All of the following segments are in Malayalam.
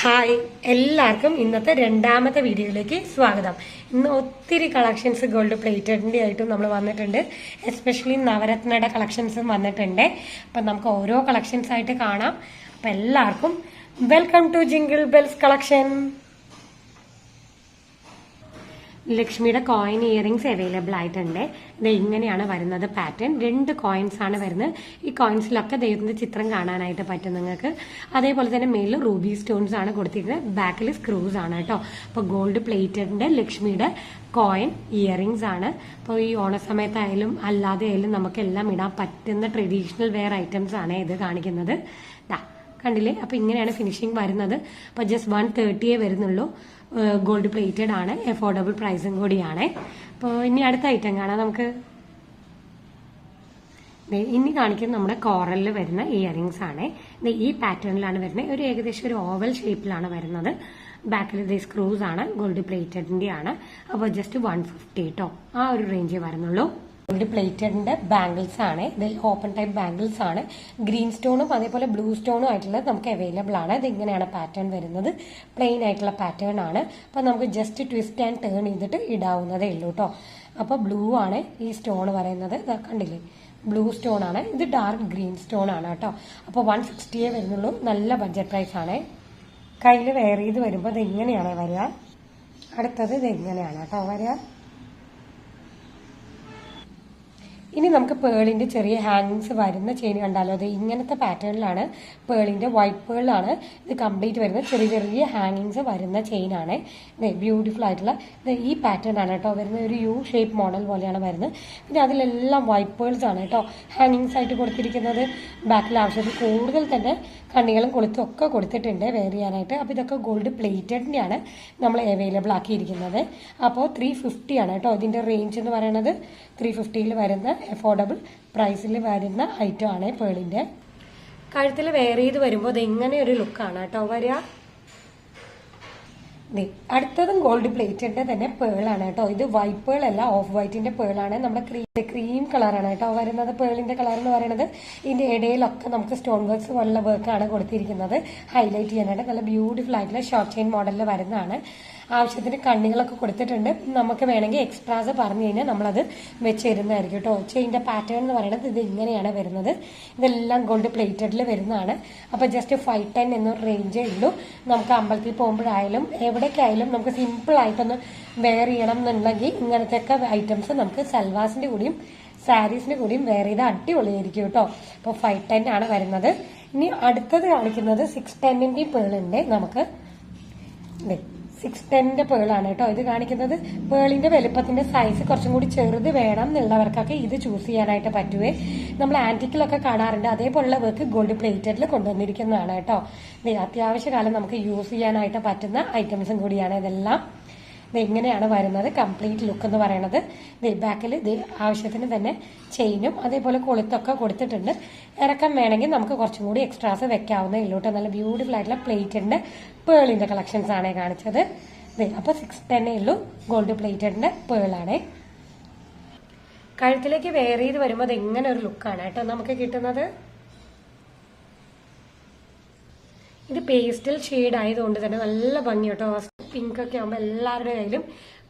ഹായ് എല്ലാവർക്കും ഇന്നത്തെ രണ്ടാമത്തെ വീഡിയോയിലേക്ക് സ്വാഗതം. ഇന്ന് ഒത്തിരി കളക്ഷൻസ് ഗോൾഡ് പ്ലേറ്റഡിന്റെ ആയിട്ടും നമ്മൾ വന്നിട്ടുണ്ട്. എസ്പെഷ്യലി നവരത്നയുടെ കളക്ഷൻസും വന്നിട്ടുണ്ട്. അപ്പം നമുക്ക് ഓരോ കളക്ഷൻസ് ആയിട്ട് കാണാം. അപ്പം എല്ലാവർക്കും welcome to jingle bells collection. ലക്ഷ്മിയുടെ കോയിൻ ഇയറിംഗ്സ് അവൈലബിൾ ആയിട്ടുണ്ട്. ഇത് ഇങ്ങനെയാണ് വരുന്നത് പാറ്റേൺ. 2 കോയിൻസ് ആണ് വരുന്നത്. ഈ കോയിൻസിലൊക്കെ ദൈവത്തിന്റെ ചിത്രം കാണാനായിട്ട് പറ്റും നിങ്ങൾക്ക്. അതേപോലെ തന്നെ മേളിൽ റൂബി സ്റ്റോൺസ് ആണ് കൊടുത്തിരിക്കുന്നത്. ബാക്കിൽ സ്ക്രൂസ് ആണ് കേട്ടോ. അപ്പോൾ ഗോൾഡ് പ്ലേറ്റഡിന്റെ ലക്ഷ്മിയുടെ കോയിൻ ഇയറിംഗ്സ് ആണ്. അപ്പോൾ ഈ ഓണസമയത്തായാലും അല്ലാതെ ആയാലും നമുക്കെല്ലാം ഇടാൻ പറ്റുന്ന ട്രഡീഷണൽ വെയർ ഐറ്റംസ് ആണ് ഇത് കാണിക്കുന്നത്. കണ്ടില്ലേ? അപ്പോൾ ഇങ്ങനെയാണ് ഫിനിഷിംഗ് വരുന്നത്. അപ്പോൾ ജസ്റ്റ് 130 വരുന്നുള്ളൂ. ഗോൾഡ് പ്ലേറ്റഡ് ആണ്, അഫോർഡബിൾ പ്രൈസും കൂടിയാണ്. അപ്പോൾ ഇനി അടുത്ത ഐറ്റം കാണാം നമുക്ക്. ഇനി കാണിക്കുന്നത് നമ്മുടെ കോറലിൽ വരുന്ന ഇയറിംഗ്സ് ആണ്. ഈ പാറ്റേണിലാണ് വരുന്നത്. ഏകദേശം ഒരു ഓവൽ ഷേപ്പിലാണ് വരുന്നത്. ബാക്കിൽ ഇത് സ്ക്രൂസ് ആണ്, ഗോൾഡ് പ്ലേറ്റഡിന്റെ ആണ്. അപ്പോൾ ജസ്റ്റ് 150 കേട്ടോ, ആ ഒരു റേഞ്ചേ വരുന്നുള്ളൂ. ഗോൾഡ് പ്ലേറ്റഡിന്റെ ബാംഗിൾസ് ആണ്. ഇത് ഓപ്പൺ ടൈപ്പ് ബാംഗിൾസ് ആണ്. ഗ്രീൻ സ്റ്റോണും അതേപോലെ ബ്ലൂ സ്റ്റോണും ആയിട്ടുള്ളത് നമുക്ക് അവൈലബിൾ ആണ്. ഇത് ഇങ്ങനെയാണ് പാറ്റേൺ വരുന്നത്. പ്ലെയിൻ ആയിട്ടുള്ള പാറ്റേൺ ആണ്. അപ്പൊ നമുക്ക് ജസ്റ്റ് ട്വിസ്റ്റ് ആൻഡ് ടേൺ ചെയ്തിട്ട് ഇടാവുന്നതേ ഉള്ളൂ കേട്ടോ. അപ്പൊ ബ്ലൂ ആണ് ഈ സ്റ്റോൺ പറയുന്നത്. കണ്ടില്ലേ? ബ്ലൂ സ്റ്റോൺ ആണ്. ഇത് ഡാർക്ക് ഗ്രീൻ സ്റ്റോൺ ആണ് കേട്ടോ. അപ്പോൾ 160 വരുന്നുള്ളൂ. നല്ല ബഡ്ജറ്റ് പ്രൈസ് ആണ്. കയ്യിൽ വെയർ ചെയ്ത് വരുമ്പോൾ ഇത് ഇങ്ങനെയാണ് വരിക. അടുത്തത് ഇത് ഇങ്ങനെയാണ് കേട്ടോ വരിക. ഇനി നമുക്ക് പേളിന്റെ ചെറിയ ഹാങ്ങിങ്സ് വരുന്ന ചെയിൻ കണ്ടാലോ. അത് ഇങ്ങനത്തെ പാറ്റേണിലാണ്. പേളിന്റെ വൈറ്റ് പേളാണ് ഇത് കംപ്ലീറ്റ് വരുന്നത്. ചെറിയ ചെറിയ ഹാങ്ങിങ്സ് വരുന്ന ചെയിൻ ആണ്. ബ്യൂട്ടിഫുൾ ആയിട്ടുള്ള ഈ പാറ്റേൺ ആണ് കേട്ടോ വരുന്നത്. ഒരു യു ഷേപ്പ് മോഡൽ പോലെയാണ് വരുന്നത്. പിന്നെ അതിലെല്ലാം വൈറ്റ് പേൾസ് ആണ് കേട്ടോ ഹാങ്ങിങ്സ് ആയിട്ട് കൊടുത്തിരിക്കുന്നത്. ബാക്കിൽ ആവശ്യത്തിൽ കൂടുതൽ തന്നെ കണ്ണികളും കൊളുത്തും ഒക്കെ കൊടുത്തിട്ടുണ്ട് വെയർ ചെയ്യാനായിട്ട്. അപ്പോൾ ഇതൊക്കെ ഗോൾഡ് പ്ലേറ്റഡിന്റെ ആണ് നമ്മൾ അവൈലബിൾ ആക്കിയിരിക്കുന്നത്. അപ്പോൾ 350 ആണ് കേട്ടോ ഇതിന്റെ റേഞ്ച് എന്ന് പറയുന്നത്. 350 വരുന്ന അഫോർഡബിൾ പ്രൈസിൽ വരുന്ന ഐറ്റം ആണ് പേളിന്റെ. കഴുത്തിൽ വെയർ ചെയ്ത് വരുമ്പോൾ ഇത് ഇങ്ങനെ ഒരു ലുക്കാണ് കേട്ടോ വരിക. അടുത്തതും ഗോൾഡ് പ്ലേറ്റഡിന്റെ തന്നെ പേളാണ് കേട്ടോ. ഇത് വൈറ്റ് പേൾ അല്ല, ഓഫ് വൈറ്റിന്റെ പേളാണ്. നമ്മുടെ ക്രീം കളറാണ് കേട്ടോ വരുന്നത്. പേളിന്റെ കളർ എന്ന് പറയുന്നത്. ഇതിന്റെ ഇടയിലൊക്കെ നമുക്ക് സ്റ്റോൺ വർക്ക്സ് പോലുള്ള വർക്കാണ് കൊടുത്തിരിക്കുന്നത്. ഹൈലൈറ്റ് ചെയ്യാനായിട്ട് നല്ല ബ്യൂട്ടിഫുൾ ആയിട്ടുള്ള ഷോർട്ട് ചെയിൻ മോഡലിൽ വരുന്നതാണ്. ആവശ്യത്തിന് കണ്ണികളൊക്കെ കൊടുത്തിട്ടുണ്ട്. നമുക്ക് വേണമെങ്കിൽ എക്സ്ട്രാസ് പറഞ്ഞു കഴിഞ്ഞാൽ നമ്മളത് വെച്ച് തരുന്നതായിരിക്കും കേട്ടോ. ചെയിൻ്റെ പാറ്റേൺ എന്ന് പറയുന്നത് ഇത് ഇങ്ങനെയാണ് വരുന്നത്. ഇതെല്ലാം ഗോൾഡ് പ്ലേറ്റഡിൽ വരുന്നതാണ്. അപ്പോൾ ജസ്റ്റ് 510 എന്നൊരു റേഞ്ചേ ഉള്ളൂ. നമുക്ക് അമ്പലത്തിൽ പോകുമ്പോഴായാലും എവിടേക്കായാലും നമുക്ക് സിമ്പിൾ ആയിട്ടൊന്ന് വെയർ ചെയ്യണം എന്നുണ്ടെങ്കിൽ ഇങ്ങനത്തെയൊക്കെ ഐറ്റംസ് നമുക്ക് സൽവാസിന്റെ കൂടിയും സാരീസിന്റെ കൂടിയും വെയർ ചെയ്ത് അടിപൊളിയായിരിക്കും കേട്ടോ. അപ്പോൾ 510 ആണ് വരുന്നത്. ഇനി അടുത്തത് കാണിക്കുന്നത് 610ന്റെ പേളുണ്ട്. നമുക്ക് 610ന്റെ പേളാണ് കേട്ടോ ഇത് കാണിക്കുന്നത്. പേളിന്റെ വലുപ്പത്തിന്റെ സൈസ് കുറച്ചും കൂടി ചെറുത് വേണം എന്നുള്ളവർക്കൊക്കെ ഇത് ചൂസ് ചെയ്യാനായിട്ട് പറ്റുവേ. നമ്മൾ ആന്റിക്കിലൊക്കെ കാണാറുണ്ട്. അതേപോലുള്ള വർക്ക് ഗോൾഡ് പ്ലേറ്റഡിൽ കൊണ്ടുവന്നിരിക്കുന്നതാണ് കേട്ടോ. അത്യാവശ്യ കാലം നമുക്ക് യൂസ് ചെയ്യാനായിട്ട് പറ്റുന്ന ഐറ്റംസും കൂടിയാണ് ഇതെല്ലാം. ഇങ്ങനെയാണ് വരുന്നത് കംപ്ലീറ്റ് ലുക്ക് എന്ന് പറയുന്നത്. ബാക്കിൽ ആവശ്യത്തിന് തന്നെ ചെയിനും അതേപോലെ കൊളുത്തൊക്കെ കൊടുത്തിട്ടുണ്ട്. ഇറക്കം വേണമെങ്കിൽ നമുക്ക് കുറച്ചും കൂടി എക്സ്ട്രാസ് വെക്കാവുന്നേ ഉള്ളൂ കേട്ടോ. നല്ല ബ്യൂട്ടിഫുൾ ആയിട്ടുള്ള പ്ലേറ്റഡിന്റെ പേളിന്റെ കളക്ഷൻസ് ആണ് കാണിച്ചത്. അപ്പൊ 610 ഉള്ളൂ. ഗോൾഡ് പ്ലേറ്റഡിന്റെ പേളാണ്. കഴുത്തിലേക്ക് വെയർ ചെയ്ത് വരുമ്പോൾ അത് എങ്ങനെ ഒരു ലുക്കാണ് കേട്ടോ നമുക്ക് കിട്ടുന്നത്. ഇത് പേസ്റ്റൽ ഷെയ്ഡ് ആയതുകൊണ്ട് തന്നെ നല്ല ഭംഗി കേട്ടോ. പിങ്ക് ഒക്കെ ആകുമ്പോൾ എല്ലാവരുടെ കയ്യിലും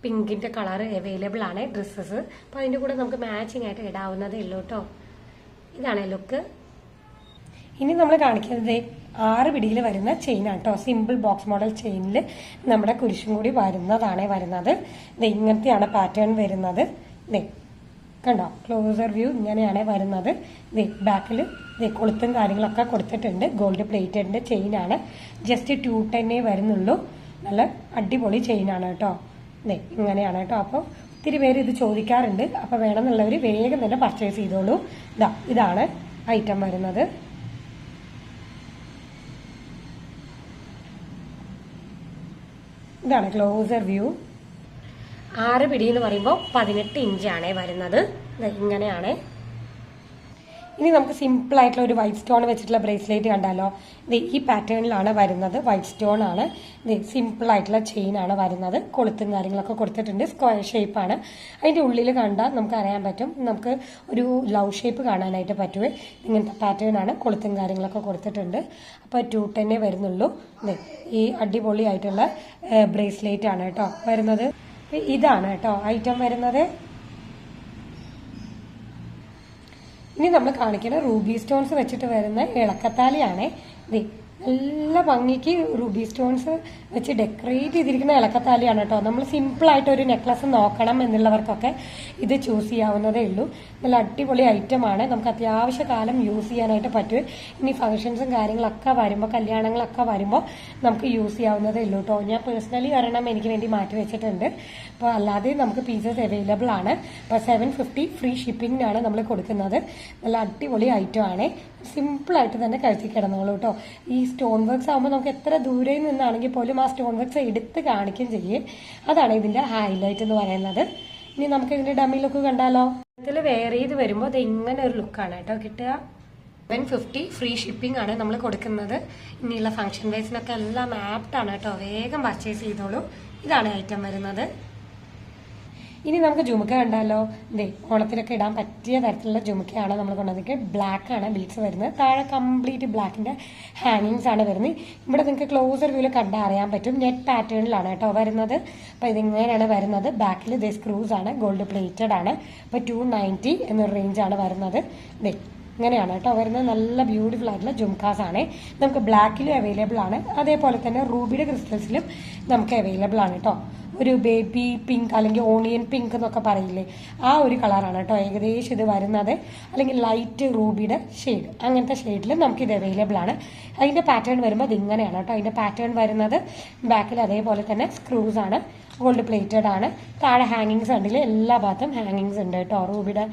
പിങ്കിന്റെ കളർ അവൈലബിൾ ആണ് ഡ്രസ്സസ്. അപ്പോൾ അതിന്റെ കൂടെ നമുക്ക് മാച്ചിങ് ആയിട്ട് ഇടാവുന്നതേ ഉള്ളൂ കേട്ടോ. ഇതാണ് ലുക്ക്. ഇനി നമ്മൾ കാണിക്കുന്നത് 6 പിടിയിൽ വരുന്ന ചെയിനാണ് കേട്ടോ. സിമ്പിൾ ബോക്സ് മോഡൽ ചെയിനിൽ നമ്മുടെ കുരിശും കൂടി വരുന്നത്. ഇങ്ങനത്തെയാണ് പാറ്റേൺ വരുന്നത്. കണ്ടോ? ക്ലോസർ വ്യൂ ഇങ്ങനെയാണ് വരുന്നത്. ബാക്കിൽ കൊളുത്തും കാര്യങ്ങളൊക്കെ കൊടുത്തിട്ടുണ്ട്. ഗോൾഡ് പ്ലേറ്റഡിന്റെ ചെയിനാണ്. ജസ്റ്റ് 210 വരുന്നുള്ളൂ. നല്ല അടിപൊളി ചെയിനാണ് കേട്ടോ. ഇങ്ങനെയാണ് കേട്ടോ. അപ്പോൾ ഒത്തിരി പേര് ഇത് ചോദിക്കാറുണ്ട്. അപ്പോൾ വേണമെന്നുള്ളവർ വേഗം തന്നെ പർച്ചേസ് ചെയ്തോളൂ. ഇതാണ് ഐറ്റം വരുന്നത്. ഇതാണ് ക്ലോസർ വ്യൂ. 6 പിടി എന്ന് പറയുമ്പോൾ 18 ഇഞ്ചാണ് വരുന്നത്. ഇങ്ങനെയാണ്. ഇനി നമുക്ക് സിമ്പിൾ ആയിട്ടുള്ള ഒരു വൈറ്റ് സ്റ്റോൺ വെച്ചിട്ടുള്ള ബ്രേസ്ലെറ്റ് കണ്ടാലോ. ഈ പാറ്റേണിലാണ് വരുന്നത്. വൈറ്റ് സ്റ്റോൺ ആണ്. സിമ്പിൾ ആയിട്ടുള്ള ചെയിൻ ആണ് വരുന്നത്. കൊളുത്തും കാര്യങ്ങളൊക്കെ കൊടുത്തിട്ടുണ്ട്. സ്ക്വയർ ഷേപ്പാണ്. അതിന്റെ ഉള്ളിൽ കണ്ടാൽ നമുക്ക് അറിയാൻ പറ്റും, നമുക്ക് ഒരു ലവ് ഷേപ്പ് കാണാനായിട്ട് പറ്റുമേ. ഇങ്ങനത്തെ പാറ്റേൺ ആണ്. കൊളുത്തും കാര്യങ്ങളൊക്കെ കൊടുത്തിട്ടുണ്ട്. അപ്പോൾ 210 വരുന്നുള്ളൂ. ഈ അടിപൊളിയായിട്ടുള്ള ബ്രേസ്ലെറ്റ് ആണ് കേട്ടോ വരുന്നത്. ഇതാണ് കേട്ടോ ഐറ്റം വരുന്നത്. ഇനി നമ്മൾ കാണിക്കുന്ന റൂബി സ്റ്റോൺസ് വെച്ചിട്ട് വരുന്ന ഇളക്കത്താലിയാണ്. നല്ല ഭംഗിക്ക് റൂബി സ്റ്റോൺസ് വെച്ച് ഡെക്കറേറ്റ് ചെയ്തിരിക്കുന്ന ഇളക്കത്താലിയാണ് കേട്ടോ. നമ്മൾ സിമ്പിൾ ആയിട്ട് ഒരു നെക്ലസ് നോക്കണം എന്നുള്ളവർക്കൊക്കെ ഇത് ചൂസ് ചെയ്യാവുന്നതേ ഉള്ളൂ. നല്ല അടിപൊളി ഐറ്റമാണ്. നമുക്ക് അത്യാവശ്യ കാലം യൂസ് ചെയ്യാനായിട്ട് പറ്റും. ഇനി ഫംഗ്ഷൻസും കാര്യങ്ങളൊക്കെ വരുമ്പോൾ, കല്യാണങ്ങളൊക്കെ വരുമ്പോൾ നമുക്ക് യൂസ് ചെയ്യാവുന്നതേ ഉള്ളൂ കേട്ടോ. ഞാൻ പേഴ്സണലി ഒരെണ്ണം എനിക്ക് വേണ്ടി മാറ്റി വെച്ചിട്ടുണ്ട്. അപ്പോൾ അല്ലാതെ നമുക്ക് പീസസ് അവൈലബിൾ ആണ്. അപ്പോൾ 750 ഫ്രീ ഷിപ്പിംഗിനാണ് നമ്മൾ കൊടുക്കുന്നത്. നല്ല അടിപൊളി ഐറ്റം ആണ്. സിമ്പിളായിട്ട് തന്നെ കഴുത്തി കിടന്നോളൂ കേട്ടോ. ഈ സ്റ്റോൺ വർക്ക്സ് ആകുമ്പോൾ നമുക്ക് എത്ര ദൂരെ നിന്നാണെങ്കിൽ പോലും ആ സ്റ്റോൺ വർക്ക്സ് എടുത്ത് കാണിക്കുകയും ചെയ്യും. അതാണ് ഇതിന്റെ ഹൈലൈറ്റ് എന്ന് പറയുന്നത്. ഇനി നമുക്ക് ഇതിന്റെ ഡമ്മി ലുക്ക് കണ്ടാലോ. ഇതിൽ വെയർ ചെയ്ത് വരുമ്പോൾ ഇത് ഇങ്ങനെ ഒരു ലുക്കാണ് കേട്ടോ കിട്ടുക. 750 ഫ്രീ ഷിപ്പിംഗ് ആണ് നമ്മൾ കൊടുക്കുന്നത്. ഇനിയുള്ള ഫംഗ്ഷൻ വേസിനൊക്കെ എല്ലാം ആപ്റ്റാണ് കേട്ടോ. വേഗം പർച്ചേസ് ചെയ്തോളൂ. ഇതാണ് ഐറ്റം വരുന്നത്. ഇനി നമുക്ക് ജുമുക്ക കണ്ടാലോ. ഓണത്തിനൊക്കെ ഇടാൻ പറ്റിയ തരത്തിലുള്ള ജുമുക്കയാണ് നമ്മൾ കൊണ്ടുവന്നിട്ട്. ബ്ലാക്ക് ആണ് ബീഡ്സ് വരുന്നത്. താഴെ കംപ്ലീറ്റ് ബ്ലാക്കിന്റെ ഹാങ്ങിങ്സ് ആണ് വരുന്നത്. ഇവിടെ നിങ്ങൾക്ക് ക്ലോസർ വ്യൂല് കണ്ടാൽ അറിയാൻ പറ്റും. നെറ്റ് പാറ്റേണിലാണ് കേട്ടോ വരുന്നത്. അപ്പൊ ഇതിങ്ങനെയാണ് വരുന്നത്. ബാക്കിൽ സ്ക്രൂസ് ആണ്. ഗോൾഡ് പ്ലേറ്റഡ് ആണ്. അപ്പൊ 290 എന്നൊരു റേഞ്ച് ആണ് വരുന്നത്. ഇങ്ങനെയാണ് കേട്ടോ വരുന്നത്. നല്ല ബ്യൂട്ടിഫുൾ ആയിട്ടുള്ള ജുംകാസ് ആണ്. നമുക്ക് ബ്ലാക്കിലും അവൈലബിൾ ആണ്. അതേപോലെ തന്നെ റൂബിയുടെ ക്രിസ്റ്റൽസിലും നമുക്ക് അവൈലബിൾ ആണ് കേട്ടോ. ഒരു ബേബി പിങ്ക് അല്ലെങ്കിൽ ഓണിയൻ പിങ്ക് എന്നൊക്കെ പറയില്ലേ, ആ ഒരു കളറാണ് കേട്ടോ ഏകദേശം ഇത് വരുന്നത്. അല്ലെങ്കിൽ ലൈറ്റ് റൂബിയുടെ ഷെയ്ഡ്, അങ്ങനത്തെ ഷെയ്ഡിൽ നമുക്ക് ഇത് അവൈലബിൾ ആണ്. അതിന്റെ പാറ്റേൺ വരുമ്പോൾ ഇത് ഇങ്ങനെയാണ് കേട്ടോ. അതിന്റെ പാറ്റേൺ വരുന്നത് ബാക്കിൽ അതേപോലെ തന്നെ സ്ക്രൂസ് ആണ്. ഗോൾഡ് പ്ലേറ്റഡ് ആണ്. താഴെ ഹാങ്ങിങ്സ് ഉണ്ടെങ്കിൽ എല്ലാ ഭാഗത്തും ഹാങ്ങിങ്സ് ഉണ്ട് കേട്ടോ. റൂബിയുടെ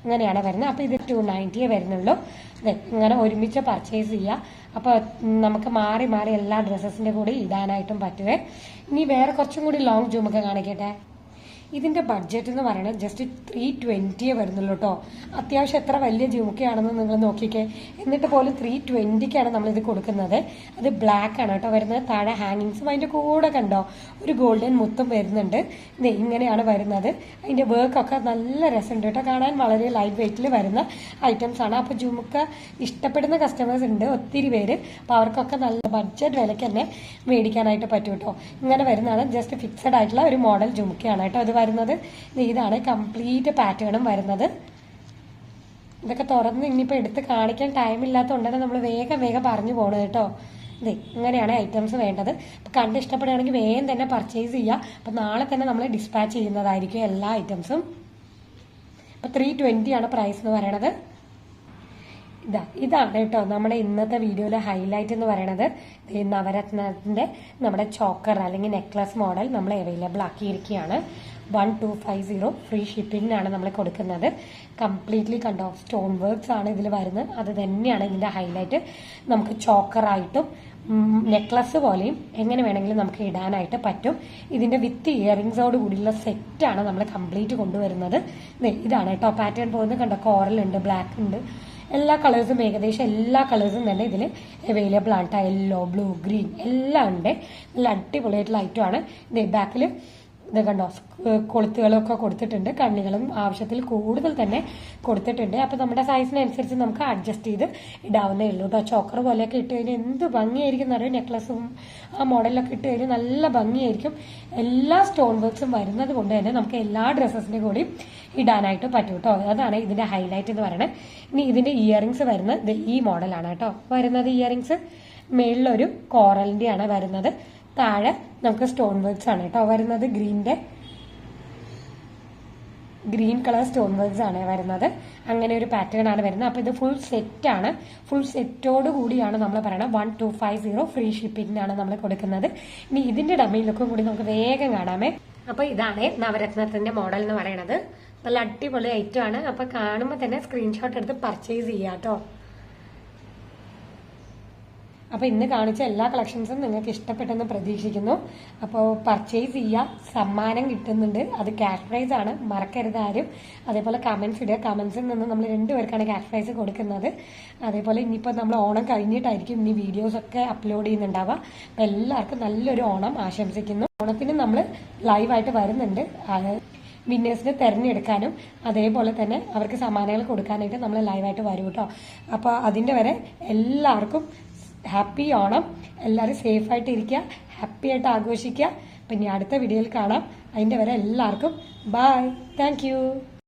ഇങ്ങനെയാണ് വരുന്നത്. അപ്പൊ ഇത് 290 വരുന്നുള്ളൂ. ഇങ്ങനെ ഒരുമിച്ച് പർച്ചേസ് ചെയ്യുക. അപ്പൊ നമുക്ക് മാറി മാറി എല്ലാ ഡ്രസ്സസിന്റെ കൂടെ ഇടാനായിട്ടും പറ്റുവേ. ഇനി വേറെ കുറച്ചും കൂടി ലോങ് ജൂമൊക്കെ കാണിക്കട്ടെ. ഇതിന്റെ ബഡ്ജറ്റ് എന്ന് പറയുന്നത് ജസ്റ്റ് 320 വരുന്നുള്ളൂ കേട്ടോ. അത്യാവശ്യം എത്ര വലിയ ജുമുക്കയാണെന്ന് നിങ്ങൾ നോക്കിക്കേ. എന്നിട്ട് പോലും 320ക്കാണ് നമ്മൾ ഇത് കൊടുക്കുന്നത്. അത് ബ്ലാക്ക് ആണ് കേട്ടോ വരുന്നത്. താഴെ ഹാങ്ങിങ്സും അതിന്റെ കൂടെ കണ്ടോ ഒരു ഗോൾഡൻ മുത്തും വരുന്നുണ്ട്. ഇങ്ങനെയാണ് വരുന്നത്. അതിന്റെ വർക്കൊക്കെ നല്ല രസമുണ്ട് കേട്ടോ. കാണാൻ വളരെ ലൈറ്റ് വെയിറ്റിൽ വരുന്ന ഐറ്റംസ് ആണ്. അപ്പൊ ജുമുക്ക ഇഷ്ടപ്പെടുന്ന കസ്റ്റമേഴ്സ് ഉണ്ട് ഒത്തിരി പേര്. അപ്പൊ അവർക്കൊക്കെ നല്ല ബഡ്ജറ്റ് വിലയ്ക്ക് തന്നെ മേടിക്കാനായിട്ട് പറ്റും കേട്ടോ. ഇങ്ങനെ വരുന്നതാണ്. ജസ്റ്റ് ഫിക്സഡ് ആയിട്ടുള്ള ഒരു മോഡൽ ജുമുക്കയാണ് കേട്ടോ ഇത് വരുന്നത്. ഇതാണ് കംപ്ലീറ്റ് പാറ്റേണും വരുന്നത്. ഇതൊക്കെ തുറന്ന് ഇനിയിപ്പോൾ എടുത്ത് കാണിക്കാൻ ടൈം ഇല്ലാത്തതുകൊണ്ടാണ് നമ്മൾ വേഗം വേഗം പറഞ്ഞു പോണത് കേട്ടോ. ഇങ്ങനെയാണ് ഐറ്റംസ് വേണ്ടത്. അപ്പം കണ്ട് ഇഷ്ടപ്പെടുകയാണെങ്കിൽ വേഗം തന്നെ പർച്ചേസ് ചെയ്യുക. അപ്പം നാളെ തന്നെ നമ്മൾ ഡിസ്പാച്ച് ചെയ്യുന്നതായിരിക്കും എല്ലാ ഐറ്റംസും. അപ്പം 320 ആണ് പ്രൈസ് എന്ന് പറയണത്. ഇതാണ് കേട്ടോ നമ്മുടെ ഇന്നത്തെ വീഡിയോയിലെ ഹൈലൈറ്റ് എന്ന് പറയുന്നത്. നവരത്നത്തിന്റെ നമ്മുടെ ചോക്കർ അല്ലെങ്കിൽ നെക്ലസ് മോഡൽ നമ്മൾ അവൈലബിൾ ആക്കിയിരിക്കുകയാണ്. 1250 ഫ്രീ ഷിപ്പിംഗിനാണ് നമ്മൾ കൊടുക്കുന്നത്. കംപ്ലീറ്റ്ലി കണ്ടോ സ്റ്റോൺ വർക്ക്സ് ആണ് ഇതിൽ വരുന്നത്. അത് തന്നെയാണ് ഇതിന്റെ ഹൈലൈറ്റ്. നമുക്ക് ചോക്കറായിട്ടും നെക്ലസ് പോലെയും എങ്ങനെ വേണമെങ്കിലും നമുക്ക് ഇടാനായിട്ട് പറ്റും. ഇതിന്റെ വിത്ത് ഇയറിംഗ്സോട് കൂടിയുള്ള സെറ്റാണ് നമ്മൾ കംപ്ലീറ്റ് കൊണ്ടുവരുന്നത്. ഇതാണ് കേട്ടോ പാറ്റേൺ പോകുന്നത്. കണ്ടോ കോറൽ ഉണ്ട്, ബ്ലാക്ക് ഉണ്ട്, എല്ലാ കളേഴ്സും ഏകദേശം എല്ലാ കളേഴ്സും തന്നെ ഇതിൽ അവൈലബിൾ ആണ് കേട്ടോ. യെല്ലോ, ബ്ലൂ, ഗ്രീൻ എല്ലാം ഉണ്ട്. നല്ല അടിപൊളിയായിട്ടുള്ള ഐറ്റമാണ്. ബാക്കിൽ ഇത് കണ്ടോ കൊളുത്തുകളൊക്കെ കൊടുത്തിട്ടുണ്ട്. കണ്ണികളും ആവശ്യത്തിൽ കൂടുതൽ തന്നെ കൊടുത്തിട്ടുണ്ട്. അപ്പൊ നമ്മുടെ സൈസിനനുസരിച്ച് നമുക്ക് അഡ്ജസ്റ്റ് ചെയ്ത് ഇടാവുന്നേ ഉള്ളൂ കേട്ടോ. ചോക്കർ പോലെയൊക്കെ ഇട്ട് കഴിഞ്ഞാൽ എന്ത് ഭംഗിയായിരിക്കും എന്നറിയാം. നെക്ലസും ആ മോഡലൊക്കെ ഇട്ട് കഴിഞ്ഞാൽ നല്ല ഭംഗിയായിരിക്കും. എല്ലാ സ്റ്റോൺ വർക്ക്സും വരുന്നത് കൊണ്ട് തന്നെ നമുക്ക് എല്ലാ ഡ്രസ്സസിന്റെ കൂടെയും ഇടാനായിട്ട് പറ്റും കേട്ടോ. അതാണ് ഇതിന്റെ ഹൈലൈറ്റ് എന്ന് പറയുന്നത്. ഇനി ഇതിന്റെ ഇയറിംഗ്സ് വരുന്നത് ഈ മോഡലാണ് കേട്ടോ വരുന്നത്. ഇയറിംഗ്സ് മേളിലൊരു കോറലിന്റെ ആണ് വരുന്നത്. താഴെ നമുക്ക് സ്റ്റോൺ വർക്ക്സ് ആണ് കേട്ടോ വരുന്നത്. ഗ്രീൻ കളർ സ്റ്റോൺ വർക്ക്സ് ആണ് വരുന്നത്. അങ്ങനെ ഒരു പാറ്റേൺ ആണ് വരുന്നത്. അപ്പൊ ഇത് ഫുൾ സെറ്റ് ആണ്. ഫുൾ സെറ്റോട് കൂടിയാണ് നമ്മൾ പറയുന്നത്. 1250 ഫ്രീ ഷിപ്പിംഗിനാണ് നമ്മൾ കൊടുക്കുന്നത്. ഇനി ഇതിന്റെ ഡമ്മി ലുക്കും കൂടി നമുക്ക് വേഗം കാണാമേ. അപ്പൊ ഇതാണ് നവരത്നത്തിന്റെ മോഡൽ എന്ന് പറയുന്നത്. നല്ല അടിപൊളി ഐറ്റം ആണ്. അപ്പൊ കാണുമ്പോൾ തന്നെ സ്ക്രീൻഷോട്ട് എടുത്ത് പർച്ചേസ് ചെയ്യാം കേട്ടോ. അപ്പോൾ ഇന്ന് കാണിച്ച എല്ലാ കളക്ഷൻസും നിങ്ങൾക്ക് ഇഷ്ടപ്പെട്ടെന്ന് പ്രതീക്ഷിക്കുന്നു. അപ്പോൾ പർച്ചേസ് ചെയ്യുക, സമ്മാനം കിട്ടുന്നുണ്ട്, അത് ക്യാഷ് പ്രൈസ് ആണ്, മറക്കരുത് ആരും. അതേപോലെ കമന്റ്സ് ഇടുക, കമന്റ്സിൽ നിന്ന് നമ്മൾ 2 പേർക്കാണ് ക്യാഷ് പ്രൈസ് കൊടുക്കുന്നത്. അതേപോലെ ഇനിയിപ്പോൾ നമ്മൾ ഓണം കഴിഞ്ഞിട്ടായിരിക്കും ഇനി വീഡിയോസ് ഒക്കെ അപ്ലോഡ് ചെയ്യുന്നുണ്ടാവുക. അപ്പം എല്ലാവർക്കും നല്ലൊരു ഓണം ആശംസിക്കുന്നു. ഓണത്തിന് നമ്മൾ ലൈവായിട്ട് വരുന്നുണ്ട്, വിന്നേഴ്സിനെ തിരഞ്ഞെടുക്കാനും അതേപോലെ തന്നെ അവർക്ക് സമ്മാനങ്ങൾ കൊടുക്കാനായിട്ട് നമ്മൾ ലൈവായിട്ട് വരും കേട്ടോ. അപ്പോൾ അതിൻ്റെ വരെ എല്ലാവർക്കും ഹാപ്പി ഓണം. എല്ലാവരും സേഫായിട്ട് ഇരിക്കുക, ഹാപ്പി ആയിട്ട് ആഘോഷിക്കുക. പിന്നെ അടുത്ത വീഡിയോയിൽ കാണാം. അതിൻ്റെ വരെ എല്ലാവർക്കും ബൈ. താങ്ക്